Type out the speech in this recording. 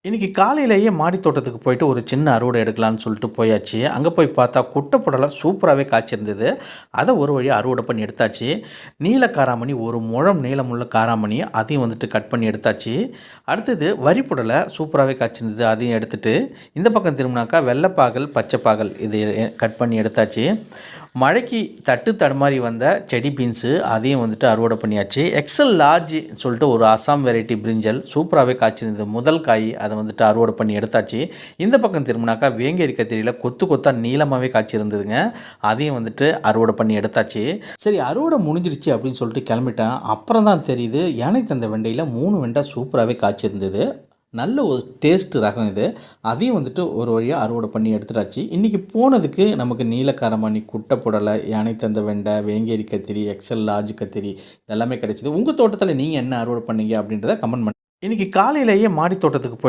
இன்னைக்கு காலையிலேயே மாடி தோட்டத்துக்கு போயிட்டு ஒரு சின்ன அறுவடை எடுக்கலான்னு சொல்லிட்டு போயாச்சு. அங்கே போய் பார்த்தா குட்டை புடலை சூப்பராகவே காய்ச்சிருந்தது. அதை ஒரு வழியாக அறுவடை பண்ணி எடுத்தாச்சு. நீல காராமணி, ஒரு முழம் நீளமுள்ள காராமணி, அதையும் வந்துட்டு கட் பண்ணி எடுத்தாச்சு. அடுத்தது வரி புடலை சூப்பராகவே காய்ச்சிருந்தது, அதையும் எடுத்துட்டு இந்த பக்கம் திரும்பினாக்கா வெள்ளைப்பாகல், பச்சைப்பாகல் இது கட் பண்ணி எடுத்தாச்சு. மழைக்கு தட்டு தடுமாறி வந்த செடி பீன்ஸு, அதையும் வந்துட்டு அறுவடை பண்ணியாச்சு. எக்ஸல் லார்ஜ் சொல்லிட்டு ஒரு அசாம் வெரைட்டி பிரிஞ்சல் சூப்பராகவே காய்ச்சிருந்தது. முதல் காய் அதை வந்துட்டு அறுவடை பண்ணி எடுத்தாச்சு. இந்த பக்கம் திரும்பினாக்கா வேங்கேரி கத்திரியில் கொத்து கொத்தாக நீளமாகவே காய்ச்சிருந்ததுங்க. அதையும் வந்துட்டு அறுவடை பண்ணி எடுத்தாச்சு. சரி, அறுவடை முடிஞ்சிருச்சு அப்படின்னு சொல்லிட்டு கிளம்பிட்டேன். அப்புறம் தான் தெரியுது, யானை தந்த வெண்டையில் 3 வெண்டை சூப்பராகவே காய்ச்சிருந்தது. நல்ல ஒரு டேஸ்ட் ரகம் இது. அதையும் வந்துட்டு ஒரு வழியாக அறுவடை பண்ணி எடுத்துட்டாச்சு. இன்றைக்கி போனதுக்கு நமக்கு நீலக்காரமணி, குட்டை புடலை, யானை தந்த வெண்டை, வேங்கேரி கத்திரி, எக்ஸல் லார்ஜ் கத்திரி இதெல்லாமே கிடைச்சிது. உங்கள் தோட்டத்தில் நீங்கள் என்ன அறுவடை பண்ணீங்க அப்படின்றத கமெண்ட் பண்ணி. இன்றைக்கி காலையிலேயே மாடி தோட்டத்துக்கு போய்